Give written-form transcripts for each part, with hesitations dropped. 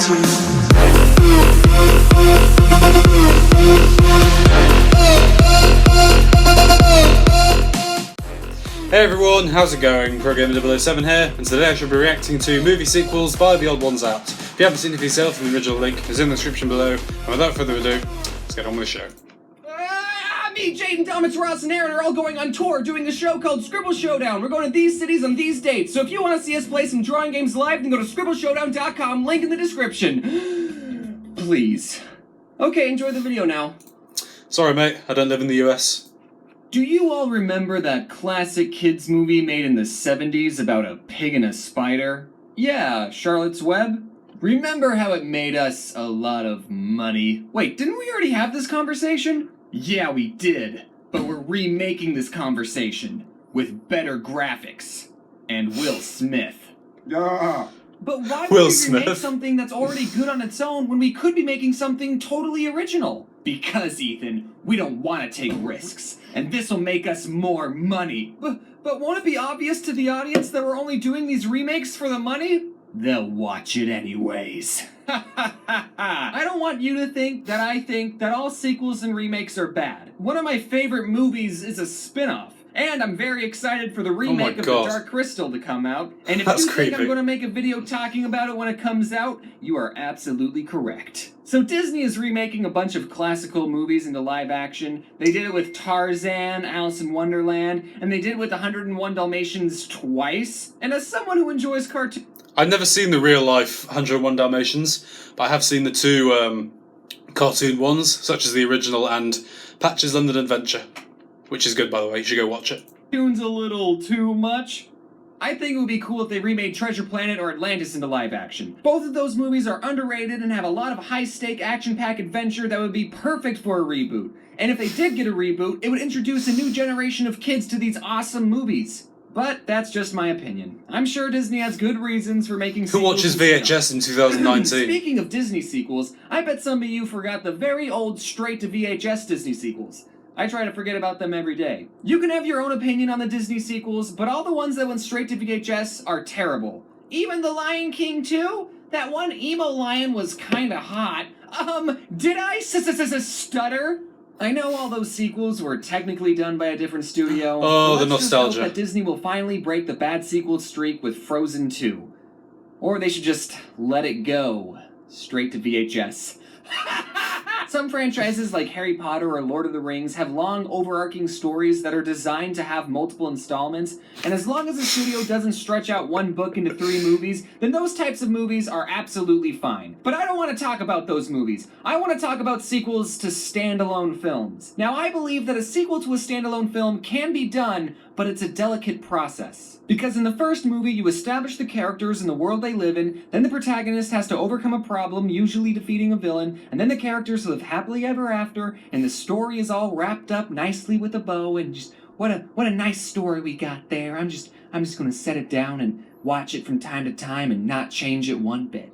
Hey everyone, how's it going? ProGamer007 here, and today I shall be reacting to movie sequels by TheOdd1sOut. If you haven't seen it for yourself, the original link is in the description below, and without further ado, let's get on with the show. Me, Jaden, Thomas, Ross, and Aaron are all going on tour doing a show called Scribble Showdown. We're going to these cities on these dates, so if you want to see us play some drawing games live, then go to scribbleshowdown.com, link in the description. Please. Okay, enjoy the video now. Sorry mate, I don't live in the US. Do you all remember that classic kids movie made in the 70s about a pig and a spider? Yeah, Charlotte's Web? Remember how it made us a lot of money? Wait, didn't we already have this conversation? Yeah, we did. But we're remaking this conversation with better graphics and Will Smith. But why would we remake something that's already good on its own when we could be making something totally original? Because, Ethan, we don't want to take risks, and this'll make us more money. But won't it be obvious to the audience that we're only doing these remakes for the money? They'll watch it anyways. I don't want you to think that I think that all sequels and remakes are bad. One of my favorite movies is a spin-off. And I'm very excited for the remake of The Dark Crystal to come out. And if you think I'm going to make a video talking about it when it comes out, you are absolutely correct. So Disney is remaking a bunch of classical movies into live action. They did it with Tarzan, Alice in Wonderland, and they did it with 101 Dalmatians twice. And as someone who enjoys cartoons... I've never seen the real-life 101 Dalmatians, but I have seen the two cartoon ones, such as the original and Patch's London Adventure. Which is good, by the way. You should go watch it. Tune's a little too much. I think it would be cool if they remade Treasure Planet or Atlantis into live action. Both of those movies are underrated and have a lot of high-stake, action-packed adventure that would be perfect for a reboot. And if they did get a reboot, it would introduce a new generation of kids to these awesome movies. But that's just my opinion. I'm sure Disney has good reasons for making sequels. Who watches VHS in 2019? Speaking of Disney sequels, I bet some of you forgot the very old straight-to-VHS Disney sequels. I try to forget about them every day. You can have your own opinion on the Disney sequels, but all the ones that went straight to VHS are terrible. Even The Lion King 2? That one emo lion was kinda hot. Did I stutter? I know all those sequels were technically done by a different studio. Oh, the nostalgia. Let's just hope that Disney will finally break the bad sequel streak with Frozen 2. Or they should just let it go. Straight to VHS. Some franchises like Harry Potter or Lord of the Rings have long overarching stories that are designed to have multiple installments, and as long as the studio doesn't stretch out one book into 3 movies, then those types of movies are absolutely fine. But I don't want to talk about those movies. I want to talk about sequels to standalone films. Now, I believe that a sequel to a standalone film can be done, but it's a delicate process. Because in the first movie, you establish the characters and the world they live in, then the protagonist has to overcome a problem, usually defeating a villain, and then the characters live happily ever after, and the story is all wrapped up nicely with a bow, and just, what a nice story we got there. I'm just gonna set it down and watch it from time to time and not change it one bit.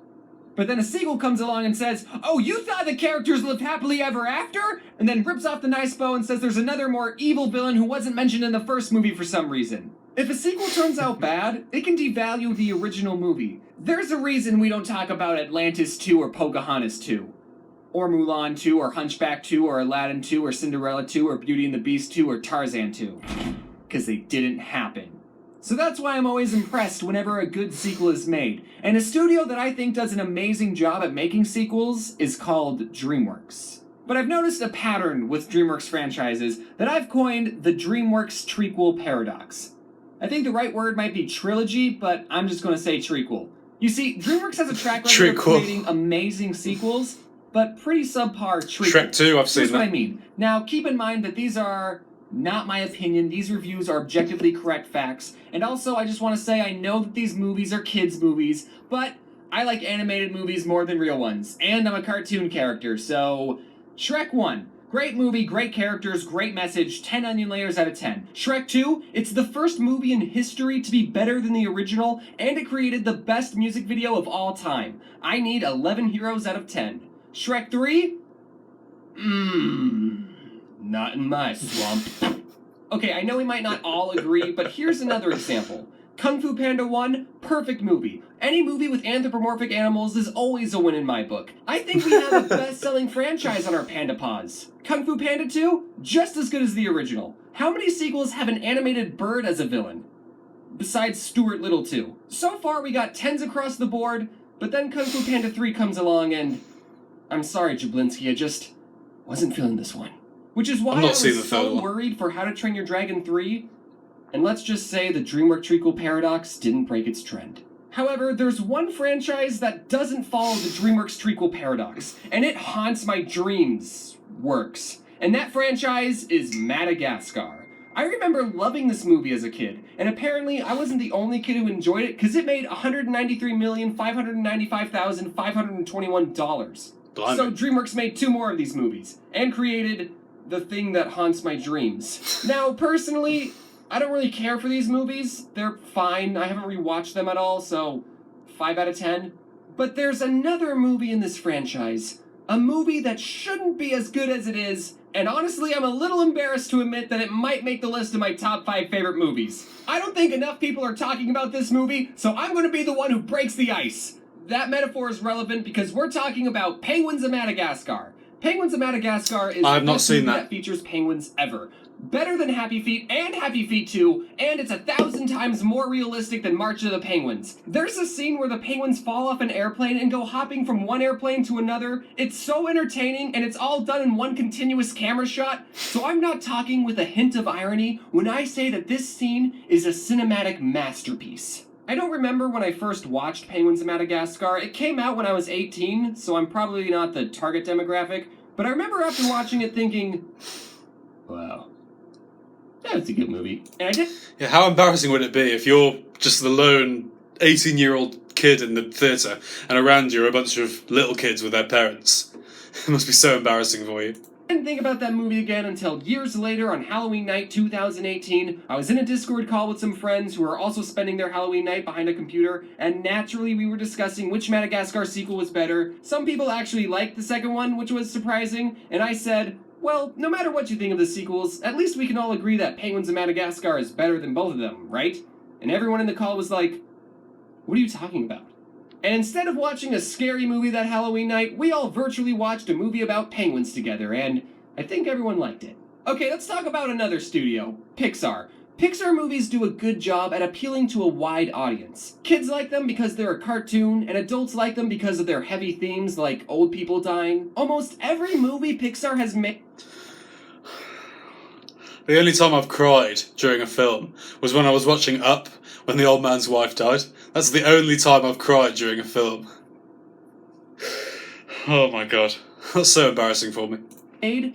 But then a sequel comes along and says, oh, you thought the characters lived happily ever after? And then rips off the nice bow and says there's another more evil villain who wasn't mentioned in the first movie for some reason. If a sequel turns out bad, it can devalue the original movie. There's a reason we don't talk about Atlantis 2 or Pocahontas 2. Or Mulan 2 or Hunchback 2 or Aladdin 2 or Cinderella 2 or Beauty and the Beast 2 or Tarzan 2. Because they didn't happen. So that's why I'm always impressed whenever a good sequel is made. And a studio that I think does an amazing job at making sequels is called DreamWorks. But I've noticed a pattern with DreamWorks franchises that I've coined the DreamWorks trequel paradox. I think the right word might be trilogy, but I'm just going to say trequel. You see, DreamWorks has a track record of creating amazing sequels, but pretty subpar trequels. Shrek 2, I've seen that. Here's what I mean. Now, keep in mind that these are not my opinion. These reviews are objectively correct facts. And also, I just want to say I know that these movies are kids' movies, but I like animated movies more than real ones. And I'm a cartoon character, so... Shrek 1. Great movie, great characters, great message, 10 onion layers out of 10. Shrek 2, it's the first movie in history to be better than the original, and it created the best music video of all time. I need 11 heroes out of 10. Shrek 3? Not in my swamp. Okay, I know we might not all agree, but here's another example. Kung Fu Panda 1, perfect movie. Any movie with anthropomorphic animals is always a win in my book. I think we have a best-selling franchise on our Panda Paws. Kung Fu Panda 2, just as good as the original. How many sequels have an animated bird as a villain? Besides Stuart Little 2. So far we got 10s across the board, but then Kung Fu Panda 3 comes along and... I'm sorry, Jablinski, I just wasn't feeling this one. Which is why I was so worried for How to Train Your Dragon 3. And let's just say the DreamWorks trequel paradox didn't break its trend. However, there's one franchise that doesn't follow the DreamWorks trequel paradox, and it haunts my dreams. Works. And that franchise is Madagascar. I remember loving this movie as a kid, and apparently I wasn't the only kid who enjoyed it, because it made $193,595,521. So DreamWorks made 2 more of these movies, and created the thing that haunts my dreams. Now, personally, I don't really care for these movies. They're fine. I haven't rewatched them at all, so 5 out of 10. But there's another movie in this franchise. A movie that shouldn't be as good as it is, and honestly, I'm a little embarrassed to admit that it might make the list of my top 5 favorite movies. I don't think enough people are talking about this movie, so I'm going to be the one who breaks the ice. That metaphor is relevant because we're talking about Penguins of Madagascar. Penguins of Madagascar is the best movie that features penguins ever. Better than Happy Feet and Happy Feet 2, and it's 1,000 times more realistic than March of the Penguins. There's a scene where the penguins fall off an airplane and go hopping from one airplane to another. It's so entertaining, and it's all done in one continuous camera shot, so I'm not talking with a hint of irony when I say that this scene is a cinematic masterpiece. I don't remember when I first watched Penguins of Madagascar. It came out when I was 18, so I'm probably not the target demographic, but I remember after watching it thinking, wow. That's a good movie. And I did. Yeah, how embarrassing would it be if you're just the lone 18-year-old kid in the theatre and around you are a bunch of little kids with their parents? It must be so embarrassing for you. I didn't think about that movie again until years later on Halloween night 2018. I was in a Discord call with some friends who were also spending their Halloween night behind a computer, and naturally we were discussing which Madagascar sequel was better. Some people actually liked the second one, which was surprising, and I said, well, no matter what you think of the sequels, at least we can all agree that Penguins of Madagascar is better than both of them, right? And everyone in the call was like, what are you talking about? And instead of watching a scary movie that Halloween night, we all virtually watched a movie about penguins together, and I think everyone liked it. Okay, let's talk about another studio, Pixar. Pixar movies do a good job at appealing to a wide audience. Kids like them because they're a cartoon, and adults like them because of their heavy themes like old people dying. Almost every movie Pixar has made... The only time I've cried during a film was when I was watching Up, when the old man's wife died. That's the only time I've cried during a film. Oh my god, that's so embarrassing for me.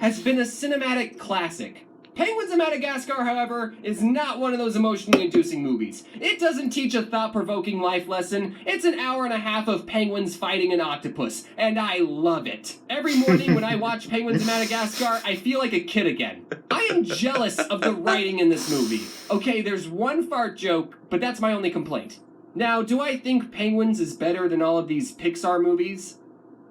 Has been a cinematic classic. Penguins of Madagascar, however, is not one of those emotionally inducing movies. It doesn't teach a thought-provoking life lesson. It's an hour and a half of penguins fighting an octopus, and I love it. Every morning when I watch Penguins of Madagascar, I feel like a kid again. I am jealous of the writing in this movie. Okay, there's one fart joke, but that's my only complaint. Now, do I think Penguins is better than all of these Pixar movies?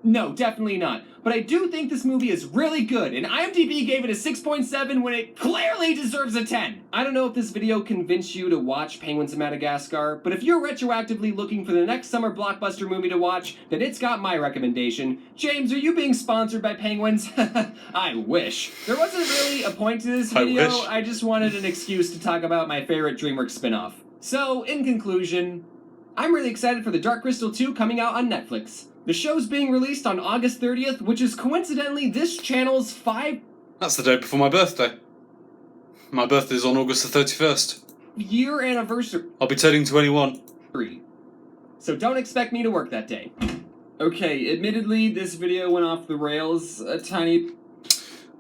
No, definitely not. But I do think this movie is really good, and IMDb gave it a 6.7 when it clearly deserves a 10. I don't know if this video convinced you to watch Penguins of Madagascar, but if you're retroactively looking for the next summer blockbuster movie to watch, then it's got my recommendation. James, are you being sponsored by Penguins? I wish. There wasn't really a point to this video. I just wanted an excuse to talk about my favorite DreamWorks spinoff. So, in conclusion, I'm really excited for The Dark Crystal 2 coming out on Netflix. The show's being released on August 30th, which is coincidentally this channel's That's the day before my birthday. My birthday's on August the 31st. Year anniversary. I'll be turning 21. So don't expect me to work that day. Okay, admittedly, this video went off the rails a tiny...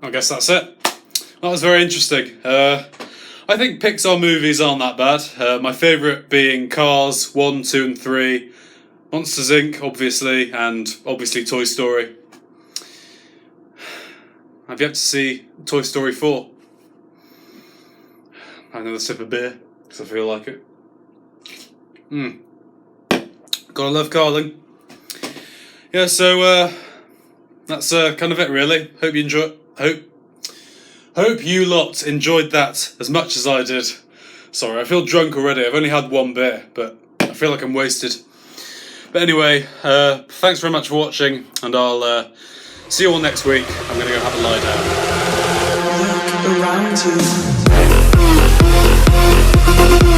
I guess that's it. That was very interesting. I think Pixar movies aren't that bad. My favourite being Cars 1, 2 and 3. Monsters Inc., obviously, and obviously Toy Story. I've yet to see Toy Story 4. I have another sip of beer, because I feel like it. Gotta love Carling. Yeah, so, that's kind of it, really. Hope you Hope you lot enjoyed that as much as I did. Sorry, I feel drunk already. I've only had one beer, but I feel like I'm wasted. But anyway, thanks very much for watching, and I'll see you all next week. I'm going to go have a lie down. Look around you.